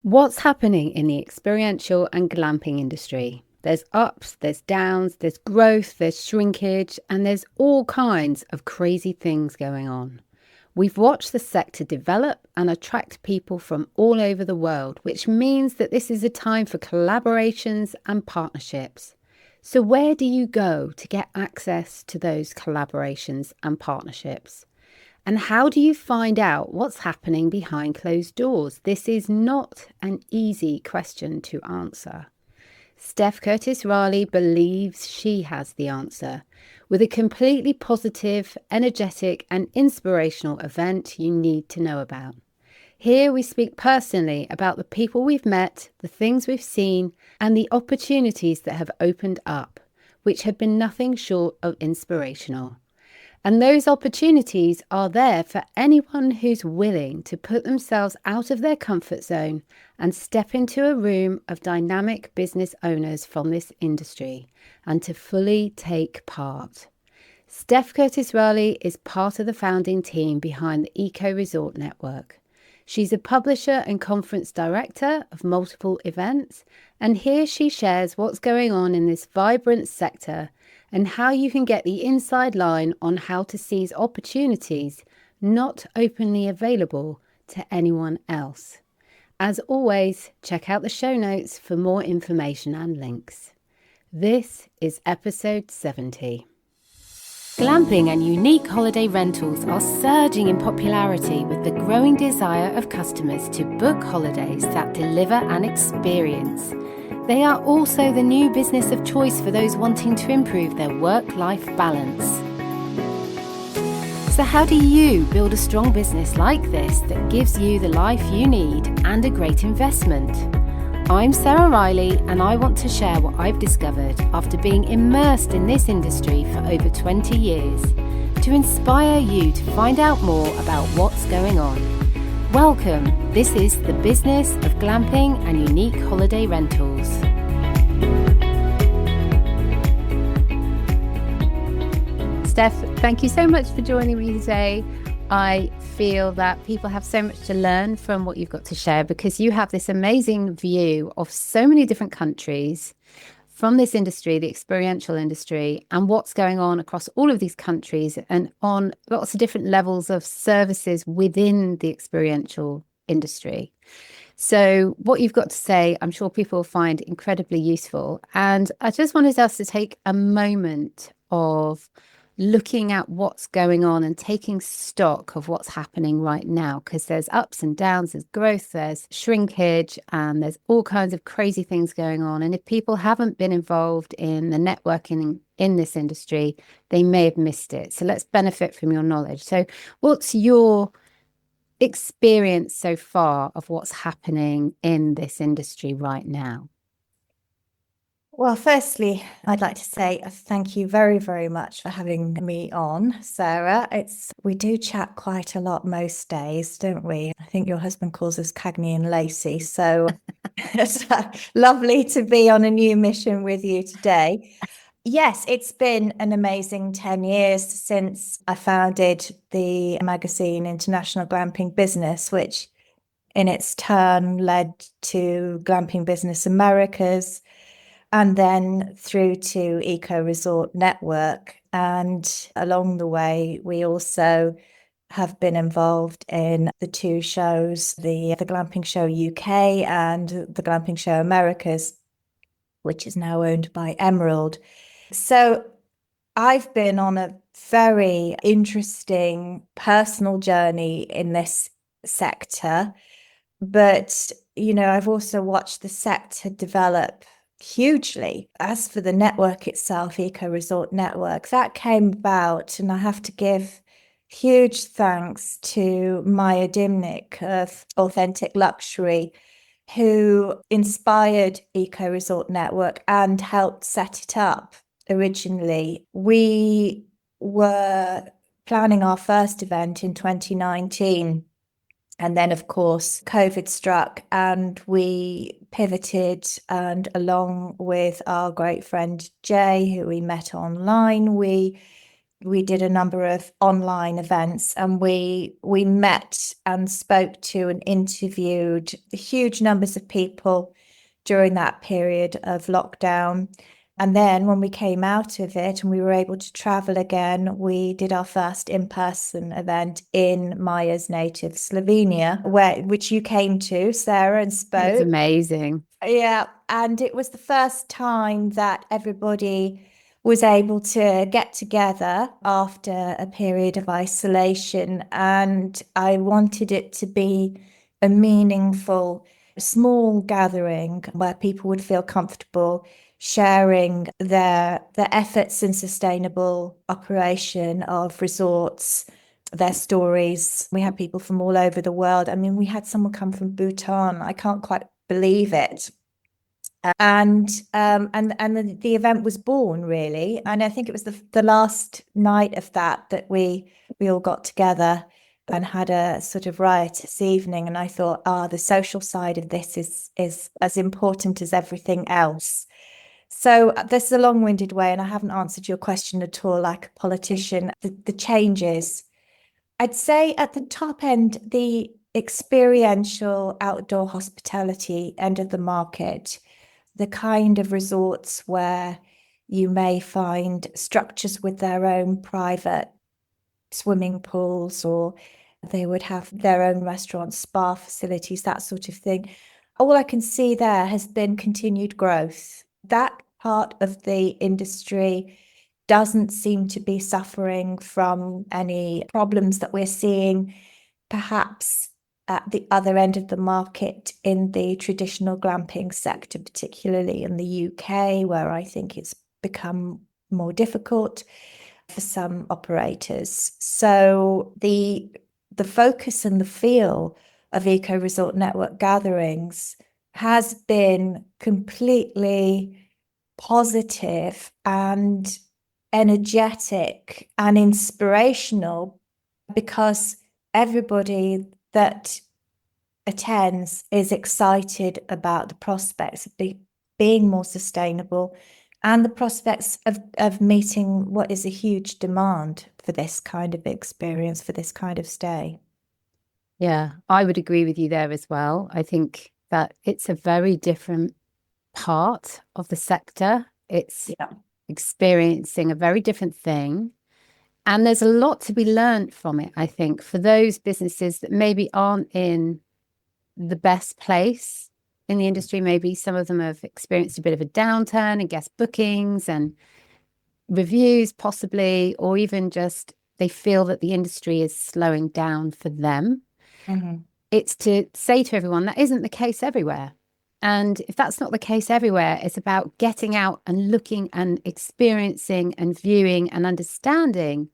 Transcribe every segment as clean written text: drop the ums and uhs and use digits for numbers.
What's happening in the experiential and glamping industry? There's ups, there's downs, there's growth, there's shrinkage, and there's all kinds of crazy things going on. We've watched the sector develop and attract people from all over the world, which means that this is a time for collaborations and partnerships. So, where do you go to get access to those collaborations and partnerships? And how do you find out what's happening behind closed doors? This is not an easy question to answer. Steph Curtis-Raleigh believes she has the answer with a completely positive, energetic, and inspirational event you need to know about. Here we speak personally about the people we've met, the things we've seen, and the opportunities that have opened up, which have been nothing short of inspirational. And those opportunities are there for anyone who's willing to put themselves out of their comfort zone and step into a room of dynamic business owners from this industry and to fully take part. Steph Curtis-Raleigh is part of the founding team behind the Eco Resort Network. She's a publisher and conference director of multiple events, and here she shares what's going on in this vibrant sector and how you can get the inside line on how to seize opportunities not openly available to anyone else. As always, check out the show notes for more information and links. This is episode 70. Glamping and unique holiday rentals are surging in popularity with the growing desire of customers to book holidays that deliver an experience. They are also the new business of choice for those wanting to improve their work-life balance. So how do you build a strong business like this that gives you the life you need and a great investment? I'm Sarah Riley, and I want to share what I've discovered after being immersed in this industry for over 20 years to inspire you to find out more about what's going on. Welcome, this is the business of glamping and unique holiday rentals. Steph, thank you so much for joining me today. I feel that people have so much to learn from what you've got to share because you have this amazing view of so many different countries from this industry, the experiential industry, and what's going on across all of these countries and on lots of different levels of services within the experiential industry. So what you've got to say, I'm sure people will find incredibly useful. And I just wanted us to take a moment of looking at what's going on and taking stock of what's happening right now, because there's ups and downs, there's growth, there's shrinkage, and there's all kinds of crazy things going on. And if people haven't been involved in the networking in this industry, they may have missed it. So let's benefit from your knowledge. So what's your experience so far of what's happening in this industry right now? Well, firstly, I'd like to say thank you very, very much for having me on, Sarah. We do chat quite a lot most days, don't we? I think your husband calls us Cagney and Lacey, so it's lovely to be on a new mission with you today. Yes, it's been an amazing 10 years since I founded the magazine International Glamping Business, which in its turn led to Glamping Business Americas, and then through to Eco Resort Network. And along the way, we also have been involved in the two shows, the Glamping Show UK and the Glamping Show Americas, which is now owned by Emerald. So I've been on a very interesting personal journey in this sector, but, I've also watched the sector develop hugely. As for the network itself, Eco Resort Network, that came about, and I have to give huge thanks to Maya Dimnik of Authentic Luxury, who inspired Eco Resort Network and helped set it up originally. We were planning our first event in 2019. And then, of course, COVID struck and we pivoted, and along with our great friend Jay, who we met online, we we did a number of online events, and we met and spoke to and interviewed huge numbers of people during that period of lockdown. And then when we came out of it and we were able to travel again, we did our first in-person event in Maya's native Slovenia, which you came to, Sarah, and It's spoke. amazing. Yeah, and it was the first time that everybody was able to get together after a period of isolation. And I wanted it to be a meaningful, small gathering where people would feel comfortable sharing their efforts in sustainable operation of resorts, their stories. We had people from all over the world. I mean, we had someone come from Bhutan. I can't quite believe it. And the event was born, really. And I think it was the last night of that we all got together and had a sort of riotous evening. And I thought, the social side of this is as important as everything else. So this is a long-winded way, and I haven't answered your question at all like a politician. The changes, I'd say at the top end, the experiential outdoor hospitality end of the market, the kind of resorts where you may find structures with their own private swimming pools, or they would have their own restaurants, spa facilities, that sort of thing. All I can see there has been continued growth. That part of the industry doesn't seem to be suffering from any problems that we're seeing, perhaps at the other end of the market in the traditional glamping sector, particularly in the UK, where I think it's become more difficult for some operators. So the focus and the feel of Eco Resort Network gatherings has been completely positive and energetic and inspirational, because everybody that attends is excited about the prospects of being more sustainable and the prospects of meeting what is a huge demand for this kind of experience, for this kind of stay. Yeah, I would agree with you there as well. I think that it's a very different part of the sector. It's Yeah. experiencing a very different thing. And there's a lot to be learned from it, I think, for those businesses that maybe aren't in the best place in the industry. Maybe some of them have experienced a bit of a downturn in guest bookings and reviews, possibly, or even just they feel that the industry is slowing down for them. Mm-hmm. It's to say to everyone that isn't the case everywhere. And if that's not the case everywhere, it's about getting out and looking and experiencing and viewing and understanding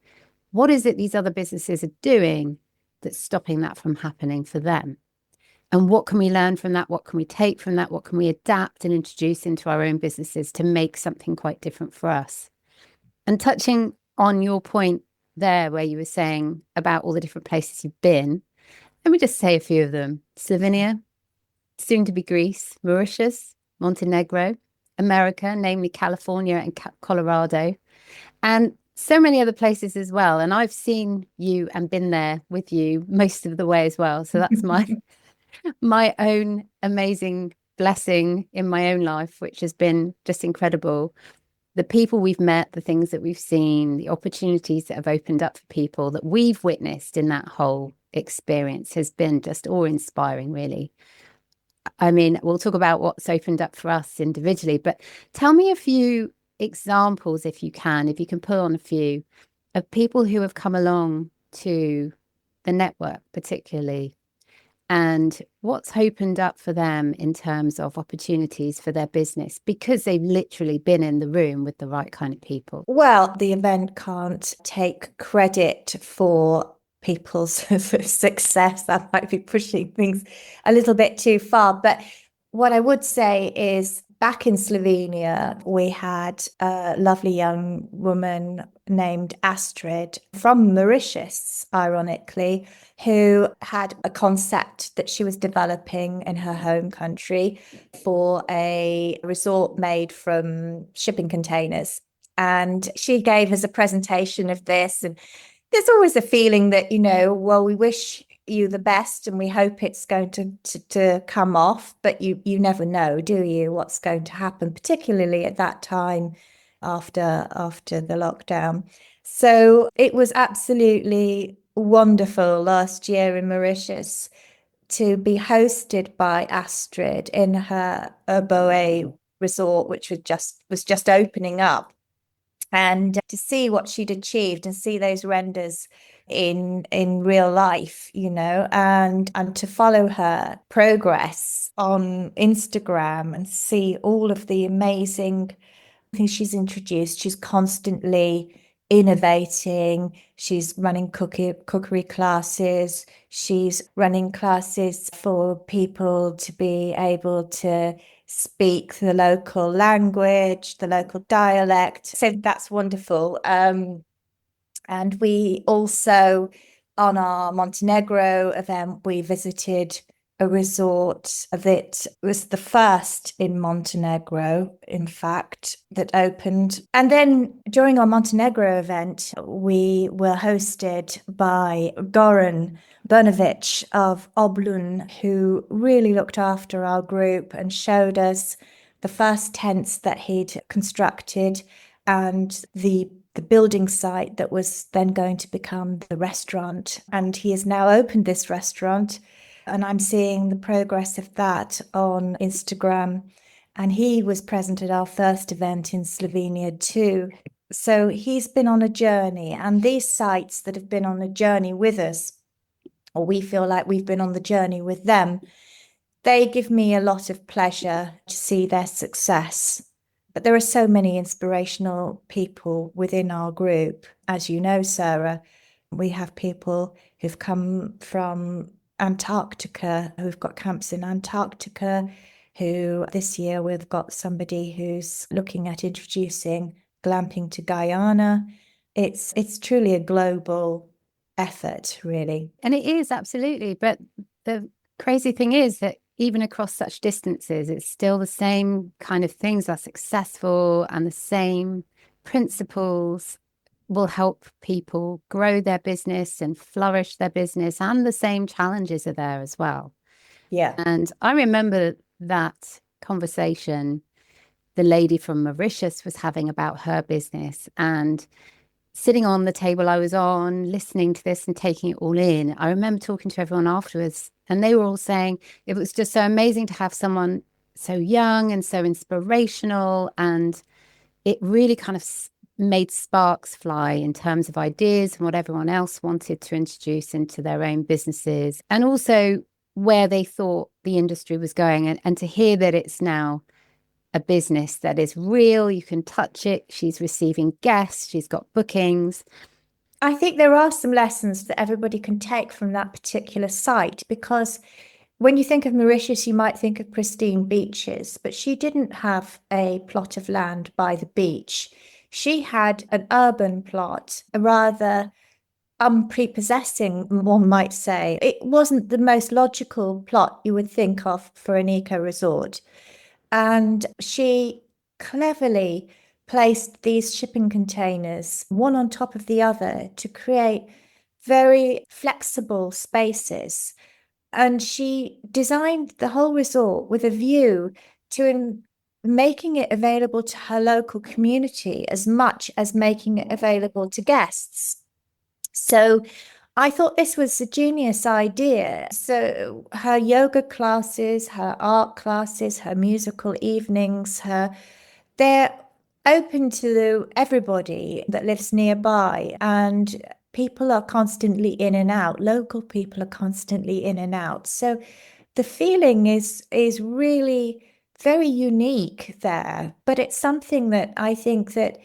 what is it these other businesses are doing that's stopping that from happening for them. And what can we learn from that? What can we take from that? What can we adapt and introduce into our own businesses to make something quite different for us? And touching on your point there, where you were saying about all the different places you've been, let me just say a few of them. Slovenia, soon to be Greece, Mauritius, Montenegro, America, namely California and Colorado, and so many other places as well. And I've seen you and been there with you most of the way as well. So that's my own amazing blessing in my own life, which has been just incredible. The people we've met, the things that we've seen, the opportunities that have opened up for people that we've witnessed in that whole experience has been just awe-inspiring, really. I mean, we'll talk about what's opened up for us individually, but tell me a few examples, if you can pull on a few, of people who have come along to the network, particularly, and what's opened up for them in terms of opportunities for their business because they've literally been in the room with the right kind of people. Well, the event can't take credit for people's success. That might be pushing things a little bit too far. But what I would say is back in Slovenia, we had a lovely young woman named Astrid from Mauritius, ironically, who had a concept that she was developing in her home country for a resort made from shipping containers. And she gave us a presentation of this. And there's always a feeling that, well, we wish you the best and we hope it's going to come off, but you never know, do you, what's going to happen, particularly at that time after the lockdown. So it was absolutely wonderful last year in Mauritius to be hosted by Astrid in her Boe resort, which was just opening up, and to see what she'd achieved and see those renders in real life, and to follow her progress on Instagram and see all of the amazing things she's introduced. She's constantly innovating. She's running cookery classes. She's running classes for people to be able to speak the local language, the local dialect. So that's wonderful. And we also, on our Montenegro event, we visited a resort that was the first in Montenegro, in fact, that opened. And then during our Montenegro event, we were hosted by Goran Brnovic of Oblun, who really looked after our group and showed us the first tents that he'd constructed and the building site that was then going to become the restaurant. And he has now opened this restaurant, and I'm seeing the progress of that on Instagram. And he was present at our first event in Slovenia too. So he's been on a journey, and these sites that have been on a journey with us, or we feel like we've been on the journey with them, they give me a lot of pleasure to see their success. But there are so many inspirational people within our group. As you know, Sarah, we have people who've come from Antarctica, who've got camps in Antarctica, who this year we've got somebody who's looking at introducing glamping to Guyana. It's truly a global effort, really. And it is, absolutely. But the crazy thing is that even across such distances, it's still the same kind of things are successful, and the same principles will help people grow their business and flourish their business, and the same challenges are there as well. Yeah. And I remember that conversation the lady from Mauritius was having about her business, and sitting on the table I was on, listening to this and taking it all in. I remember talking to everyone afterwards, and they were all saying it was just so amazing to have someone so young and so inspirational. And it really kind of made sparks fly in terms of ideas and what everyone else wanted to introduce into their own businesses, and also where they thought the industry was going. And to hear that it's now a business that is real, you can touch it, she's receiving guests, she's got bookings. I think there are some lessons that everybody can take from that particular site, because when you think of Mauritius, you might think of pristine beaches, but she didn't have a plot of land by the beach. She had an urban plot, a rather unprepossessing, one might say. It wasn't the most logical plot you would think of for an eco resort. And she cleverly placed these shipping containers one on top of the other to create very flexible spaces. And she designed the whole resort with a view to making it available to her local community as much as making it available to guests. So I thought this was a genius idea. So her yoga classes, her art classes, her musical evenings, they're open to everybody that lives nearby, and people are constantly in and out. Local people are constantly in and out. So the feeling is really very unique there. But it's something that I think that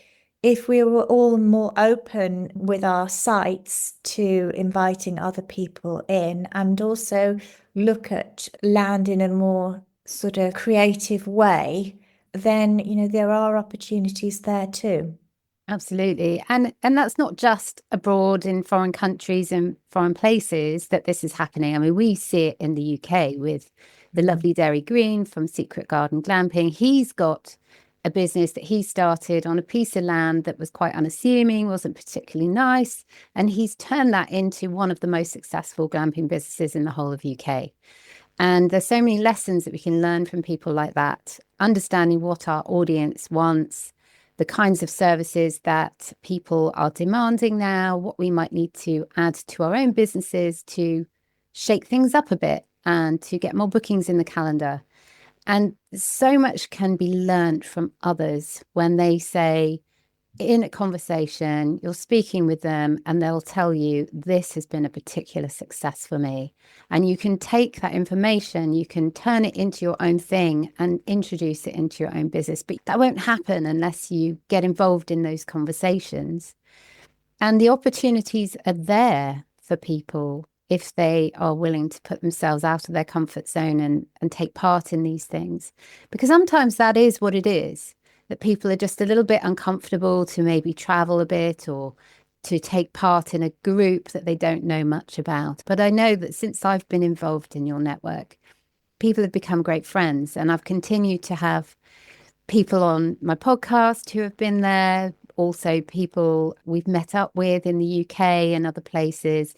if we were all more open with our sites to inviting other people in, and also look at land in a more sort of creative way, then, there are opportunities there too. Absolutely. And that's not just abroad in foreign countries and foreign places that this is happening. I mean, we see it in the UK with the lovely Derry Green from Secret Garden Glamping. He's got a business that he started on a piece of land that was quite unassuming, wasn't particularly nice. And he's turned that into one of the most successful glamping businesses in the whole of UK. And there's so many lessons that we can learn from people like that, understanding what our audience wants, the kinds of services that people are demanding now, what we might need to add to our own businesses to shake things up a bit and to get more bookings in the calendar. And so much can be learned from others when they say, in a conversation, you're speaking with them and they'll tell you, this has been a particular success for me. And you can take that information, you can turn it into your own thing and introduce it into your own business. But that won't happen unless you get involved in those conversations. And the opportunities are there for people if they are willing to put themselves out of their comfort zone and take part in these things. Because sometimes that is what it is, that people are just a little bit uncomfortable to maybe travel a bit or to take part in a group that they don't know much about. But I know that since I've been involved in your network, people have become great friends, and I've continued to have people on my podcast who have been there, also people we've met up with in the UK and other places,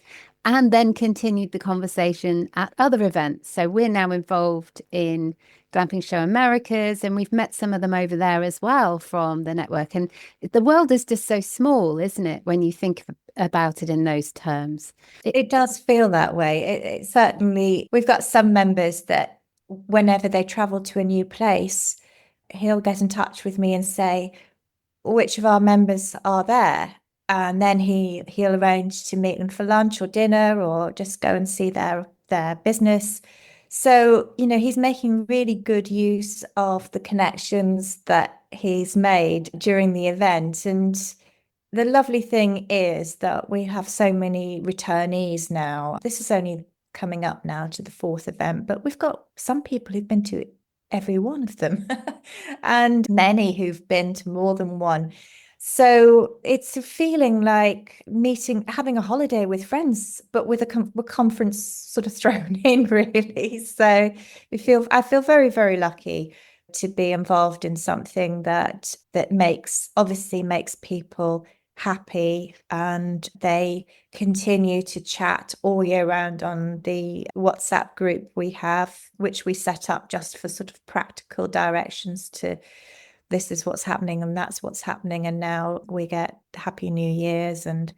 and then continued the conversation at other events. So we're now involved in Glamping Show Americas, and we've met some of them over there as well from the network. And the world is just so small, isn't it, when you think about it in those terms? It does feel that way. It certainly, we've got some members that whenever they travel to a new place, he'll get in touch with me and say, which of our members are there? And then he'll arrange to meet them for lunch or dinner or just go and see their business. So, he's making really good use of the connections that he's made during the event. And the lovely thing is that we have so many returnees now. This is only coming up now to the fourth event, but we've got some people who've been to every one of them and many who've been to more than one. So it's a feeling like having a holiday with friends, but with a conference sort of thrown in, really. So I feel very, very lucky to be involved in something that obviously makes people happy, and they continue to chat all year round on the WhatsApp group we have, which we set up just for sort of practical directions to this is what's happening and that's what's happening. And now we get Happy New Year's and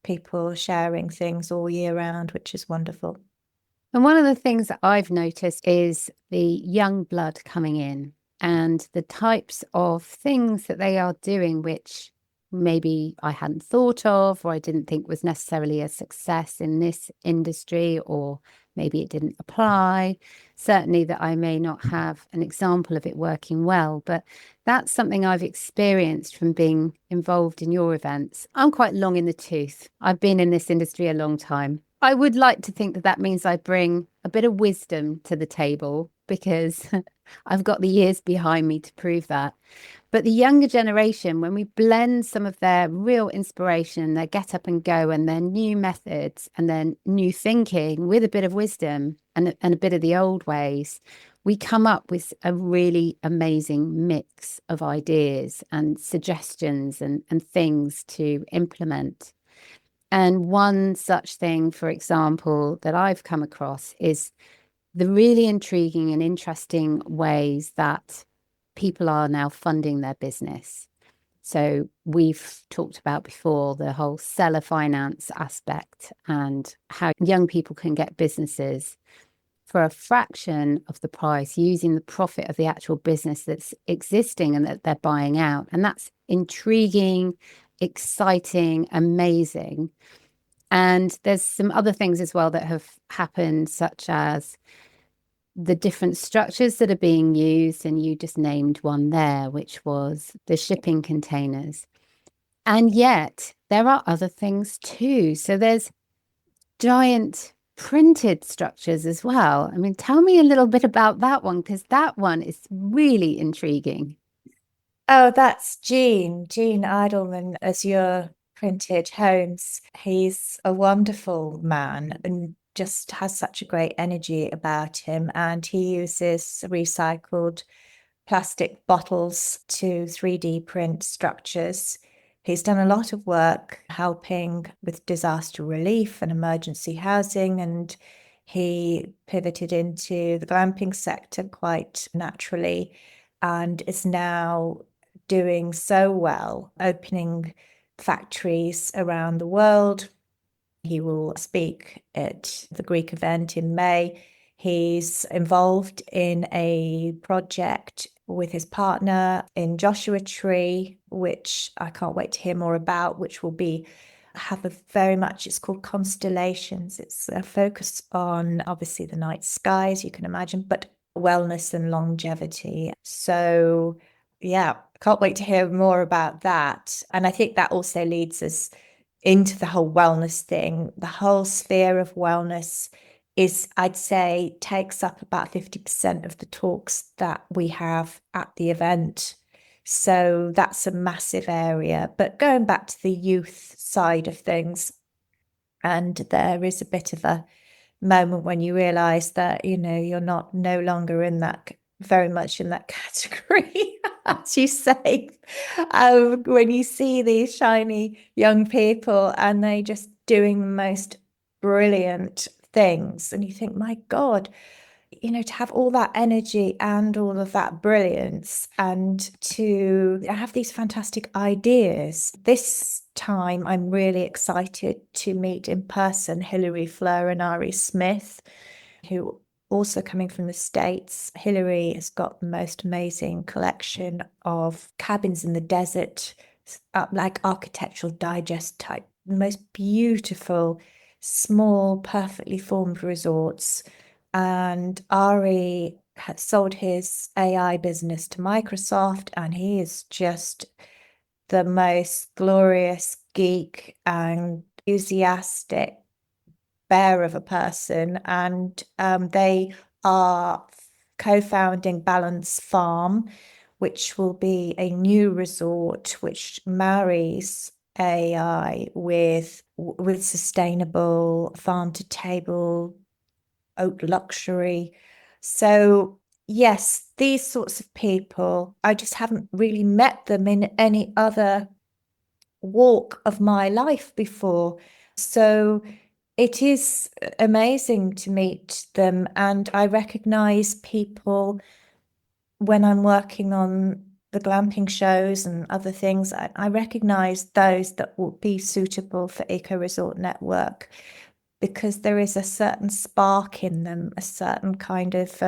people sharing things all year round, which is wonderful. And one of the things that I've noticed is the young blood coming in and the types of things that they are doing, which maybe I hadn't thought of, or I didn't think was necessarily a success in this industry, or maybe it didn't apply. Certainly that I may not have an example of it working well, but that's something I've experienced from being involved in your events. I'm quite long in the tooth. I've been in this industry a long time. I would like to think that that means I bring a bit of wisdom to the table, because I've got the years behind me to prove that. But the younger generation, when we blend some of their real inspiration, their get up and go, and their new methods and then new thinking with a bit of wisdom and a bit of the old ways, we come up with a really amazing mix of ideas and suggestions and things to implement. And one such thing, for example, that I've come across is the really intriguing and interesting ways that people are now funding their business. So we've talked about before the whole seller finance aspect and how young people can get businesses for a fraction of the price using the profit of the actual business that's existing and that they're buying out. And that's intriguing, exciting, amazing. And there's some other things as well that have happened, such as the different structures that are being used. And you just named one there, which was the shipping containers. And yet there are other things too. So there's giant printed structures as well. I mean, tell me a little bit about that one, because that one is really intriguing. Oh, that's Gene Idleman as your printed homes. He's a wonderful man and just has such a great energy about him. And he uses recycled plastic bottles to 3D print structures. He's done a lot of work helping with disaster relief and emergency housing, and he pivoted into the glamping sector quite naturally and is now doing so well, opening factories around the world. He will speak at the Greek event in May. He's involved in a project with his partner in Joshua Tree, which I can't wait to hear more about, which will be have a very much, it's called Constellations. It's a focus on obviously the night skies, you can imagine, but wellness and longevity. So yeah, can't wait to hear more about that. And I think that also leads us into the whole wellness thing. The whole sphere of wellness is, I'd say, takes up about 50% of the talks that we have at the event. So that's a massive area. But going back to the youth side of things, and there is a bit of a moment when you realize that, you're no longer in that, very much in that category, as you say. When you see these shiny young people and they just doing the most brilliant things, and you think, my God, to have all that energy and all of that brilliance and to have these fantastic ideas. This time, I'm really excited to meet in person Hilary Fleur and Ari Smith, who also coming from the States. Hilary has got the most amazing collection of cabins in the desert, like Architectural Digest type, the most beautiful, small, perfectly formed resorts. And Ari had sold his AI business to Microsoft, and he is just the most glorious geek and enthusiastic bear of a person. And they are co-founding Balance Farm, which will be a new resort which marries AI with sustainable farm to table haute luxury. So yes, these sorts of people, I just haven't really met them in any other walk of my life before. So it is amazing to meet them, and I recognize people when I'm working on the glamping shows and other things. I recognize those that will be suitable for Eco Resort Network, because there is a certain spark in them, a certain kind of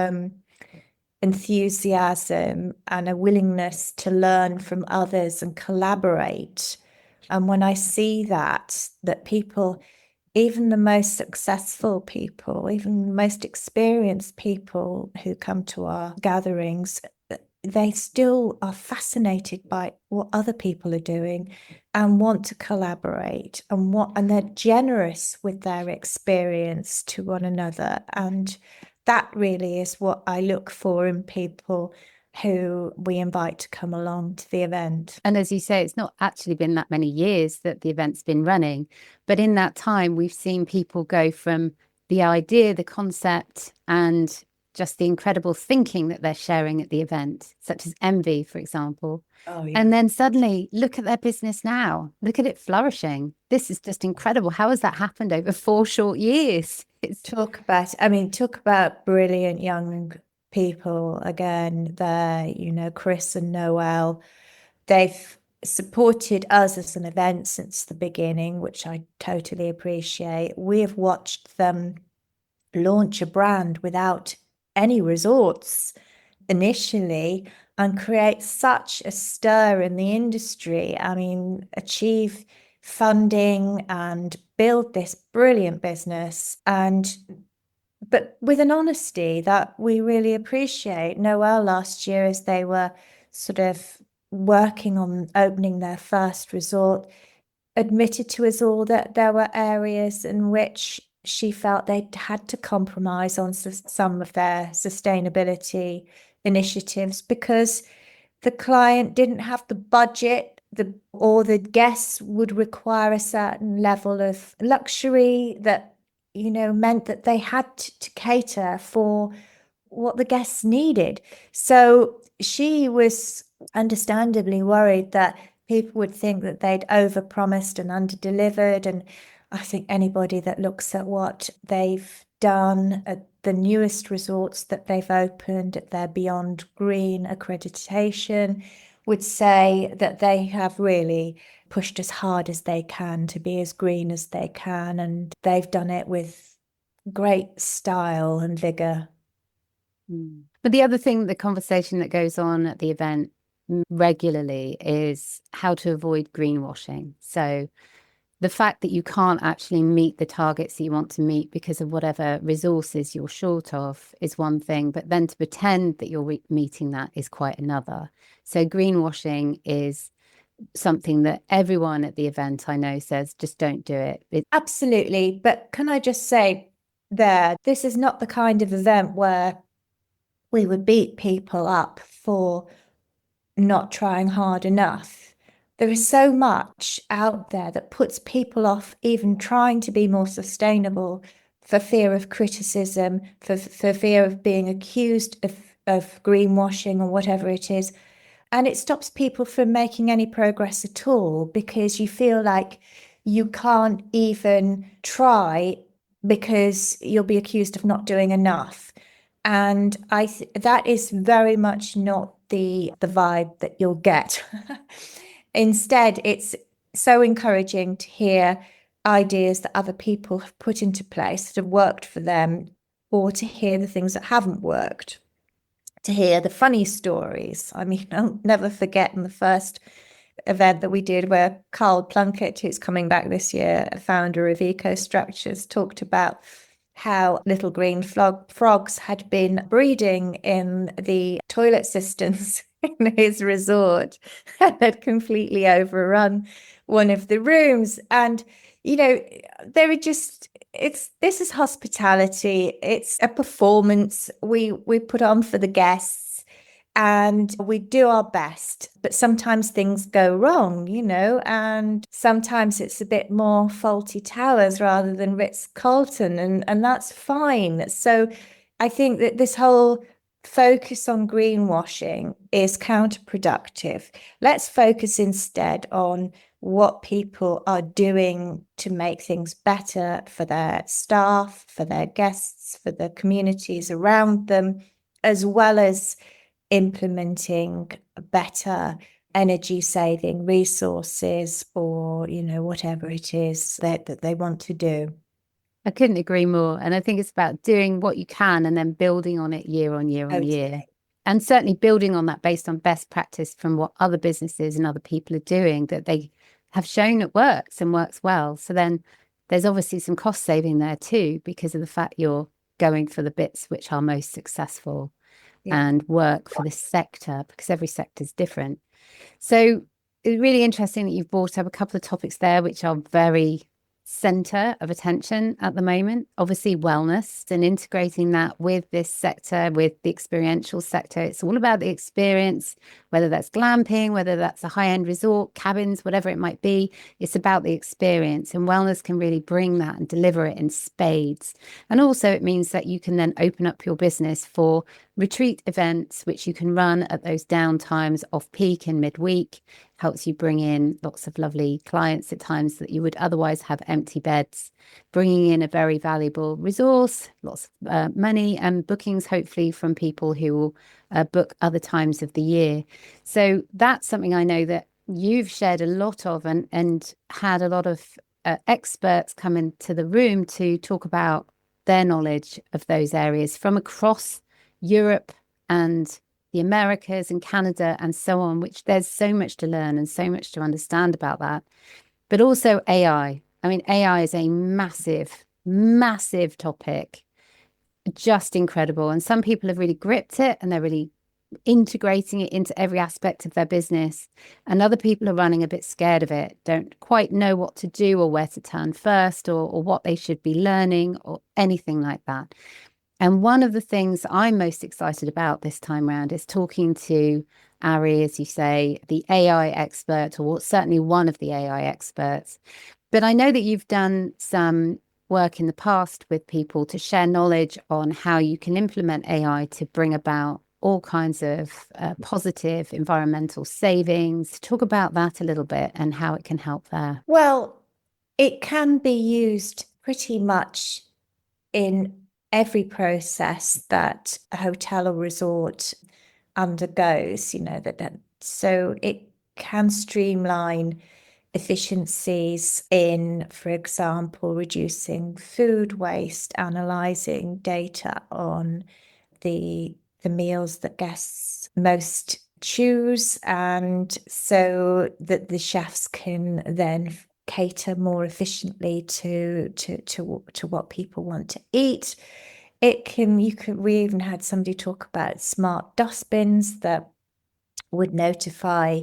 enthusiasm and a willingness to learn from others and collaborate. And when I see that people, even the most successful people, even the most experienced people who come to our gatherings, they still are fascinated by what other people are doing and want to collaborate, and they're generous with their experience to one another. And that really is what I look for in people who we invite to come along to the event. And as you say, it's not actually been that many years that the event's been running, but in that time, we've seen people go from the idea, the concept, and just the incredible thinking that they're sharing at the event, such as Envy, for example. Oh, yeah. And then suddenly look at their business now. Look at it flourishing. This is just incredible. How has that happened over 4 short years? Talk about brilliant young people again there, Chris and Noel. They've supported us as an event since the beginning, which I totally appreciate. We have watched them launch a brand without any resorts initially and create such a stir in the industry. I mean, achieve funding and build this brilliant business, but with an honesty that we really appreciate. Noel last year, as they were sort of working on opening their first resort, admitted to us all that there were areas in which she felt they had to compromise on some of their sustainability initiatives because the client didn't have the budget, or the guests would require a certain level of luxury that meant that they had to cater for what the guests needed. So she was understandably worried that people would think that they'd overpromised and underdelivered. And I think anybody that looks at what they've done at the newest resorts that they've opened at their Beyond Green accreditation would say that they have really pushed as hard as they can to be as green as they can. And they've done it with great style and vigor. But the other thing, the conversation that goes on at the event regularly is how to avoid greenwashing. So the fact that you can't actually meet the targets that you want to meet because of whatever resources you're short of is one thing, but then to pretend that you're meeting that is quite another. So greenwashing is something that everyone at the event I know says, just don't do it. Absolutely. But can I just say this is not the kind of event where we would beat people up for not trying hard enough. There is so much out there that puts people off even trying to be more sustainable for fear of criticism, for fear of being accused of greenwashing or whatever it is. And it stops people from making any progress at all because you feel like you can't even try because you'll be accused of not doing enough. And that is very much not the vibe that you'll get. Instead, it's so encouraging to hear ideas that other people have put into place that have worked for them, or to hear the things that haven't worked, to hear the funny stories. I mean, I'll never forget in the first event that we did where Carl Plunkett, who's coming back this year, a founder of EcoStructures, talked about how little green frogs had been breeding in the toilet cisterns in his resort and had completely overrun one of the rooms. And, they were just, this is hospitality. It's a performance we put on for the guests. And we do our best, but sometimes things go wrong, and sometimes it's a bit more faulty towers rather than Ritz-Carlton, and that's fine. So I think that this whole focus on greenwashing is counterproductive. Let's focus instead on what people are doing to make things better for their staff, for their guests, for the communities around them, as well as implementing better energy saving resources or whatever it is that they want to do. I couldn't agree more. And I think it's about doing what you can and then building on it year on year on year. And certainly building on that based on best practice from what other businesses and other people are doing that they have shown it works and works well. So then there's obviously some cost saving there too, because of the fact you're going for the bits which are most successful and work for the sector, because every sector is different. So it's really interesting that you've brought up a couple of topics there which are very center of attention at the moment. Obviously wellness and integrating that with this sector, with the experiential sector. It's all about the experience, whether that's glamping, whether that's a high-end resort, cabins, whatever it might be. It's about the experience, and wellness can really bring that and deliver it in spades. And also it means that you can then open up your business for retreat events, which you can run at those down times off peak and midweek. Helps you bring in lots of lovely clients at times that you would otherwise have empty beds, bringing in a very valuable resource, lots of money and bookings, hopefully from people who will book other times of the year. So that's something I know that you've shared a lot of and had a lot of experts come into the room to talk about their knowledge of those areas from across Europe and the Americas and Canada and so on, which there's so much to learn and so much to understand about that. But also AI. I mean, AI is a massive, massive topic, just incredible. And some people have really gripped it and they're really integrating it into every aspect of their business. And other people are running a bit scared of it, don't quite know what to do or where to turn first or what they should be learning or anything like that. And one of the things I'm most excited about this time around is talking to Ari, as you say, the AI expert, or certainly one of the AI experts. But I know that you've done some work in the past with people to share knowledge on how you can implement AI to bring about all kinds of positive environmental savings. Talk about that a little bit and how it can help there. Well, it can be used pretty much in every process that a hotel or resort undergoes, so it can streamline efficiencies in, for example, reducing food waste, analyzing data on the meals that guests most choose, and so that the chefs can then cater more efficiently to what people want to eat. We even had somebody talk about smart dustbins that would notify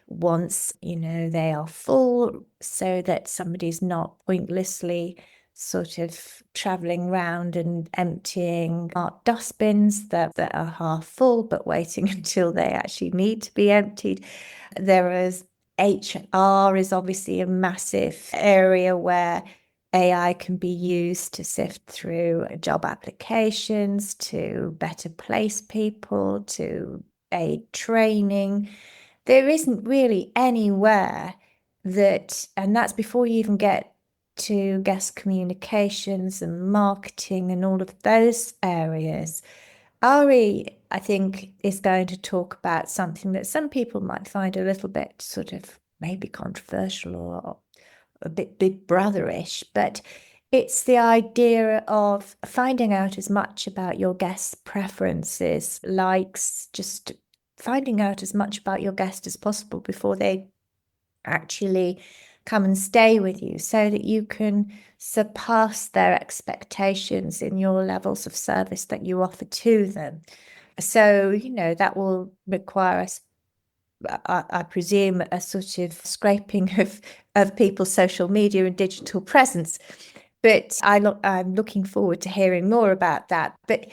once they are full, so that somebody's not pointlessly sort of traveling around and emptying our dustbins that are half full but waiting until they actually need to be emptied. There is HR is obviously a massive area where AI can be used to sift through job applications, to better place people, to aid training. There isn't really anywhere and that's before you even get to guest communications and marketing and all of those areas. Ari, I think, is going to talk about something that some people might find a little bit sort of maybe controversial or a bit big brotherish, but it's the idea of finding out as much about your guests' preferences, likes, just finding out as much about your guest as possible before they actually come and stay with you, so that you can surpass their expectations in your levels of service that you offer to them. So, that will require us, I presume, a sort of scraping of people's social media and digital presence. But I'm looking forward to hearing more about that. But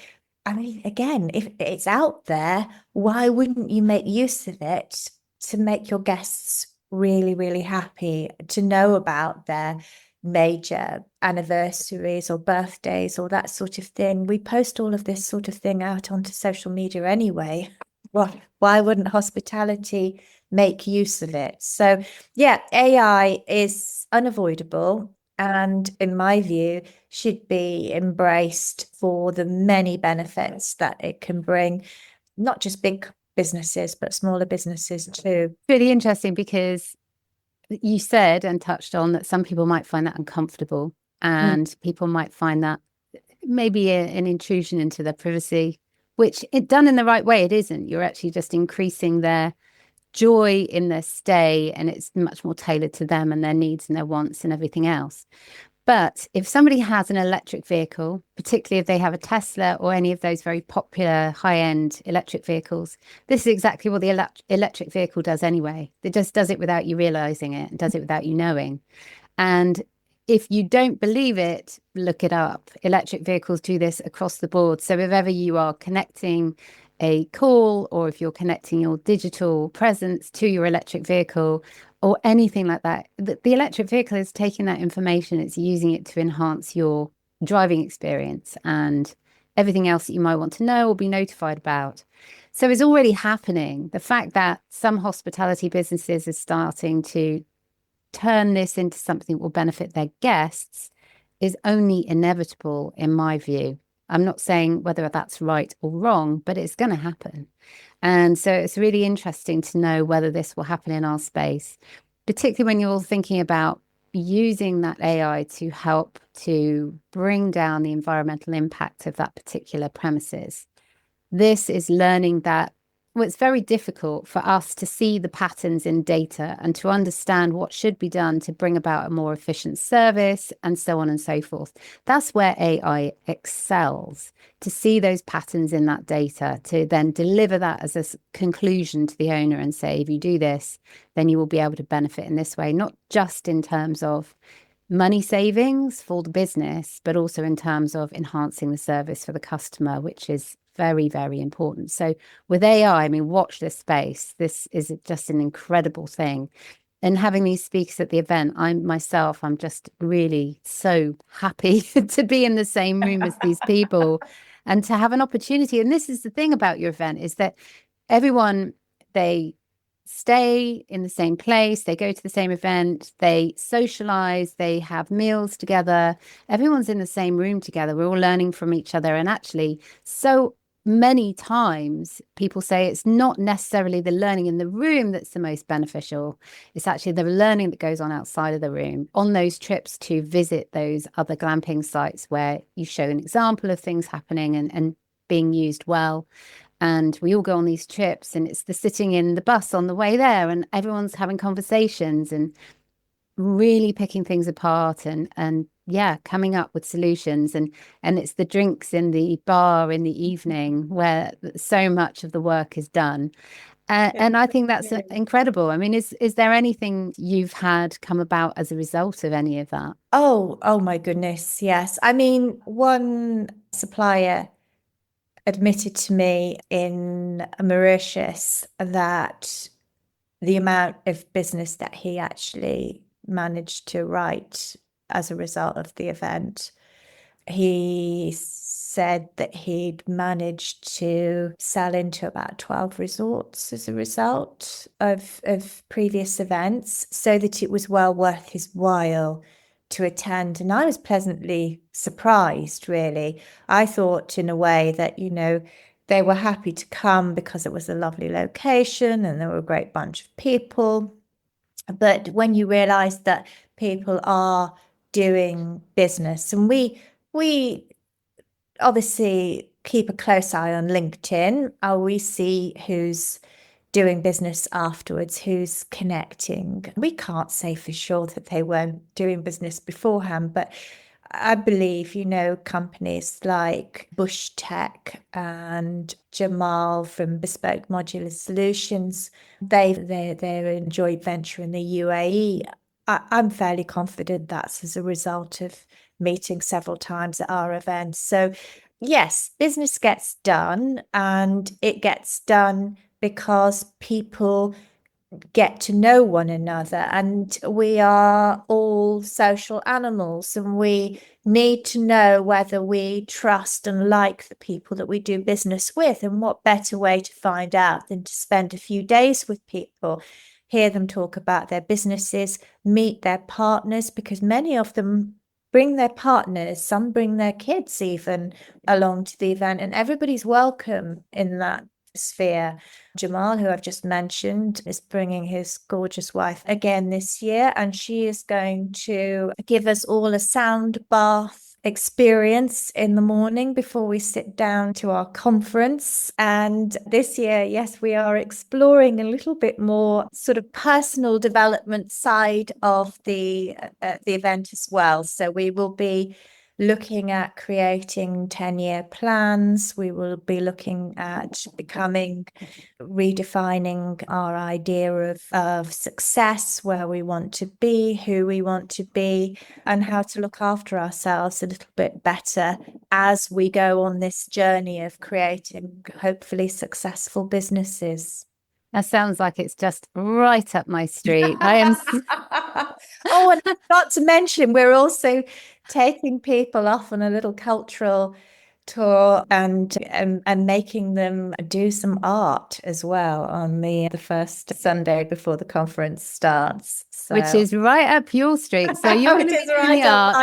I mean, again, if it's out there, why wouldn't you make use of it to make your guests really, really happy, to know about their major anniversaries or birthdays or that sort of thing? We post all of this sort of thing out onto social media anyway. Well, why wouldn't hospitality make use of it? So, yeah, AI is unavoidable, and in my view, should be embraced for the many benefits that it can bring, not just big businesses, but smaller businesses too. Really interesting because you said and touched on that some people might find that uncomfortable and people might find that maybe an intrusion into their privacy, which it done in the right way, it isn't. You're actually just increasing their joy in their stay, and it's much more tailored to them and their needs and their wants and everything else. But if somebody has an electric vehicle, particularly if they have a Tesla or any of those very popular high-end electric vehicles, this is exactly what the electric vehicle does anyway. It just does it without you realizing it, and does it without you knowing. And if you don't believe it, look it up. Electric vehicles do this across the board. So if ever you are connecting a call, or if you're connecting your digital presence to your electric vehicle or anything like that, the electric vehicle is taking that information, it's using it to enhance your driving experience and everything else that you might want to know or be notified about. So it's already happening. The fact that some hospitality businesses are starting to turn this into something that will benefit their guests is only inevitable, in my view. I'm not saying whether that's right or wrong, but it's going to happen. And so it's really interesting to know whether this will happen in our space, particularly when you're thinking about using that AI to help to bring down the environmental impact of that particular premises. This is learning that, well, it's very difficult for us to see the patterns in data and to understand what should be done to bring about a more efficient service and so on and so forth. That's where AI excels, to see those patterns in that data, to then deliver that as a conclusion to the owner and say, if you do this, then you will be able to benefit in this way, not just in terms of money savings for the business, but also in terms of enhancing the service for the customer, which is very, very important. So with AI, I mean, watch this space. This is just an incredible thing. And having these speakers at the event, I'm just really so happy to be in the same room as these people and to have an opportunity. And this is the thing about your event, is that everyone, they stay in the same place, they go to the same event, they socialize, they have meals together. Everyone's in the same room together. We're all learning from each other. And actually, so many times people say it's not necessarily the learning in the room that's the most beneficial. It's actually the learning that goes on outside of the room on those trips to visit those other glamping sites where you show an example of things happening and being used well. And we all go on these trips, and it's the sitting in the bus on the way there, and everyone's having conversations and really picking things apart and yeah, coming up with solutions. And it's the drinks in the bar in the evening where so much of the work is done. And I think that's incredible. I mean, is there anything you've had come about as a result of any of that? Oh my goodness, yes. I mean, one supplier admitted to me in Mauritius that the amount of business that he actually managed to write as a result of the event, he said that he'd managed to sell into about 12 resorts as a result of previous events, so that it was well worth his while to attend. And I was pleasantly surprised, really. I thought in a way that, they were happy to come because it was a lovely location and there were a great bunch of people. But when you realize that people are doing business, and we obviously keep a close eye on LinkedIn, we see who's doing business afterwards, who's connecting. We can't say for sure that they weren't doing business beforehand, but I believe, companies like Bush Tech and Jamal from Bespoke Modular Solutions, they're a joint venture in the UAE. I'm fairly confident that's as a result of meeting several times at our events. So yes, business gets done, and it gets done because people get to know one another, and we are all social animals, and we need to know whether we trust and like the people that we do business with. And what better way to find out than to spend a few days with people, hear them talk about their businesses, meet their partners, because many of them bring their partners, some bring their kids even along to the event, and everybody's welcome in that sphere. Jamal, who I've just mentioned, is bringing his gorgeous wife again this year, and she is going to give us all a sound bath experience in the morning before we sit down to our conference. And this year, yes, we are exploring a little bit more sort of personal development side of the event as well. So we will be looking at creating 10-year plans. We will be looking at redefining our idea of success, where we want to be, who we want to be, and how to look after ourselves a little bit better as we go on this journey of creating hopefully successful businesses. That sounds like it's just right up my street. I am. Oh, and not to mention, we're also taking people off on a little cultural tour and making them do some art as well on the first Sunday before the conference starts. So Which is right up your street. So you're going to be doing the art.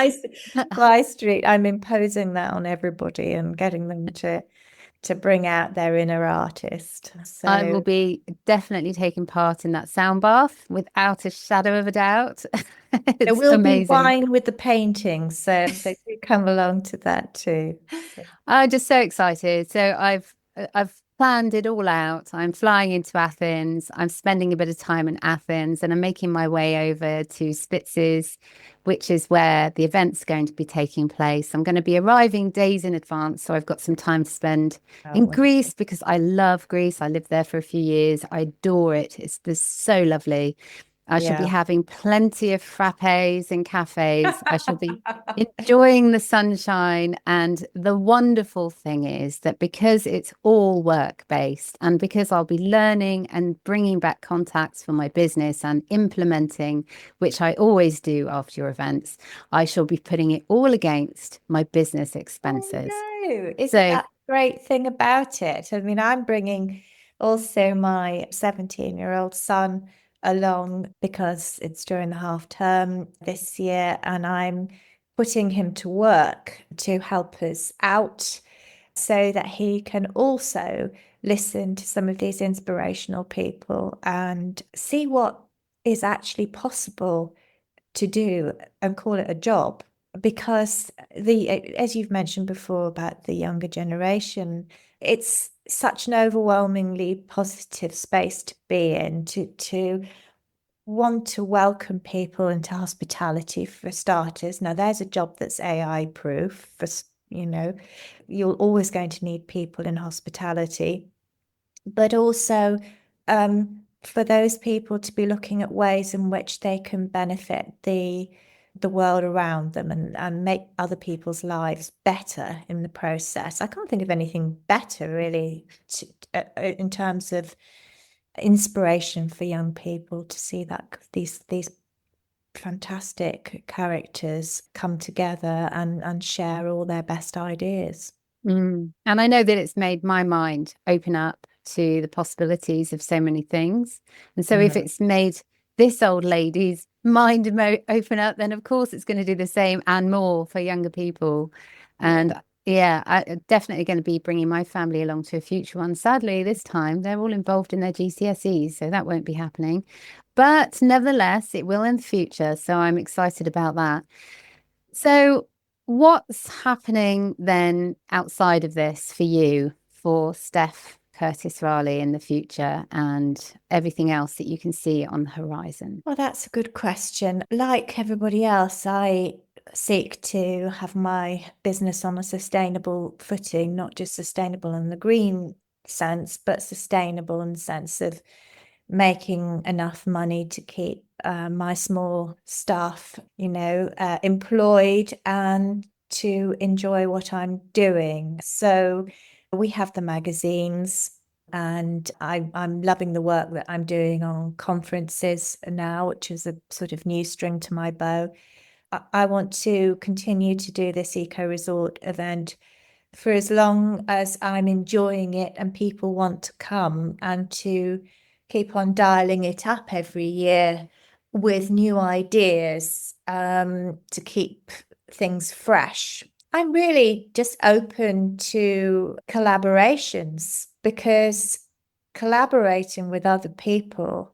My street. I'm imposing that on everybody and getting them to bring out their inner artist. So I will be definitely taking part in that sound bath without a shadow of a doubt. there It's will amazing. be wine with the painting, so do come along to that too. So. I'm just so excited. So I've planned it all out. I'm flying into Athens. I'm spending a bit of time in Athens, and I'm making my way over to Spitzes, which is where the event's going to be taking place. I'm going to be arriving days in advance, so I've got some time to spend in Greece, because I love Greece. I lived there for a few years. I adore it. It's so lovely. I shall be Yeah. having plenty of frappes in cafes. I shall be enjoying the sunshine. And the wonderful thing is that because it's all work based and because I'll be learning and bringing back contacts for my business and implementing, which I always do after your events, I shall be putting it all against my business expenses. Oh, no. Isn't So, that the great thing about it? I mean, I'm bringing also my 17-year-old son along because it's during the half term this year, and I'm putting him to work to help us out so that he can also listen to some of these inspirational people and see what is actually possible to do and call it a job. Because as you've mentioned before about the younger generation, it's such an overwhelmingly positive space to be in, to want to welcome people into hospitality for starters. Now, there's a job that's AI proof. For you're always going to need people in hospitality, but also for those people to be looking at ways in which they can benefit the world around them and make other people's lives better in the process. I can't think of anything better really in terms of inspiration for young people to see that these fantastic characters come together and share all their best ideas. and I know that it's made my mind open up to the possibilities of so many things. And so if Mm. it's made this old lady's mind open up, then of course it's going to do the same and more for younger people. Yeah. And yeah, I'm definitely going to be bringing my family along to a future one. Sadly, this time they're all involved in their GCSEs, so that won't be happening. But nevertheless, it will in the future. So I'm excited about that. So, what's happening then outside of this for you, for Steph Curtis-Raleigh in the future and everything else that you can see on the horizon? Well, that's a good question. Like everybody else, I seek to have my business on a sustainable footing, not just sustainable in the green sense, but sustainable in the sense of making enough money to keep my small staff, employed and to enjoy what I'm doing. So we have the magazines, and I'm loving the work that I'm doing on conferences now, which is a sort of new string to my bow. I want to continue to do this eco resort event for as long as I'm enjoying it and people want to come, and to keep on dialing it up every year with new ideas to keep things fresh. I'm really just open to collaborations because collaborating with other people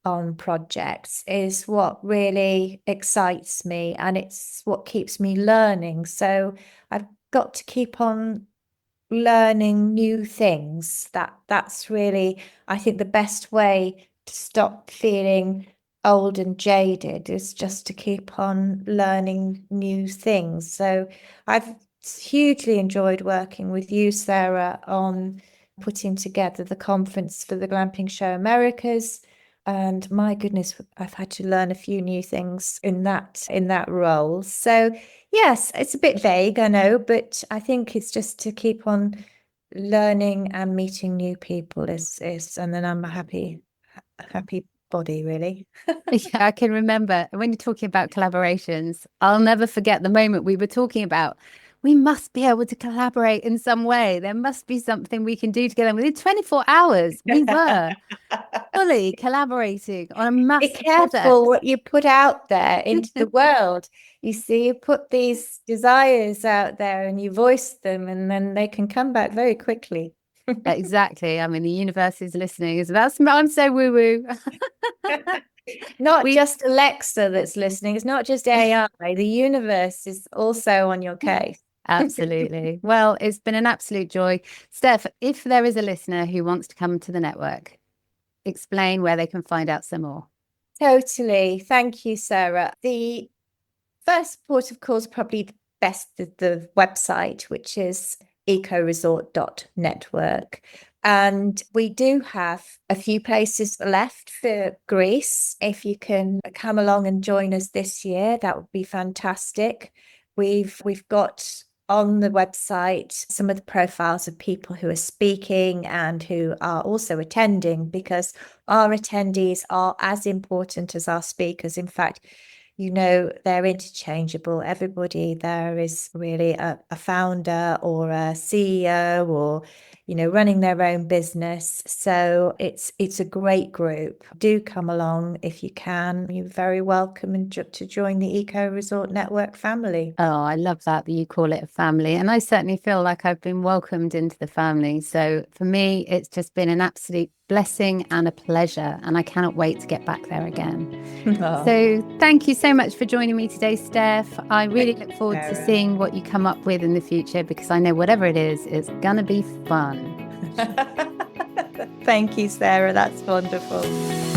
on projects is what really excites me, and it's what keeps me learning. So I've got to keep on learning new things. That's really, I think, the best way to stop feeling old and jaded is just to keep on learning new things. So I've hugely enjoyed working with you, Sarah, on putting together the conference for the Glamping Show Americas. And my goodness, I've had to learn a few new things in that role. So yes, it's a bit vague, I know, but I think it's just to keep on learning and meeting new people and then I'm a happy body, really. Yeah, I can remember when you're talking about collaborations, I'll never forget the moment we were talking about. We must be able to collaborate in some way. There must be something we can do together. And within 24 hours, we were fully collaborating on a Be massive careful project. what you put out there into the world. You see, you put these desires out there and you voice them, and then they can come back very quickly. Exactly. I mean, the universe is listening. It's about, I'm so woo woo. Not We just Alexa that's listening. It's not just AI. The universe is also on your case. absolutely. Well, it's been an absolute joy. Steph, if there is a listener who wants to come to the network, explain where they can find out some more. Totally. Thank you, Sarah. The first port of call is probably the website, which is ecoresort.network. And we do have a few places left for Greece. If you can come along and join us this year, that would be fantastic. We've got on the website some of the profiles of people who are speaking and who are also attending, because our attendees are as important as our speakers. In fact, they're interchangeable. Everybody there is really a founder or a CEO or, running their own business. So it's a great group. Do come along if you can. You're very welcome to join the Eco Resort Network family. Oh, I love that you call it a family. And I certainly feel like I've been welcomed into the family. So for me, it's just been an absolute blessing and a pleasure. And I cannot wait to get back there again. Oh. So thank you so much for joining me today, Steph. I really look forward to seeing what you come up with in the future, because I know whatever it is, it's going to be fun. Thank you, Sarah. That's wonderful.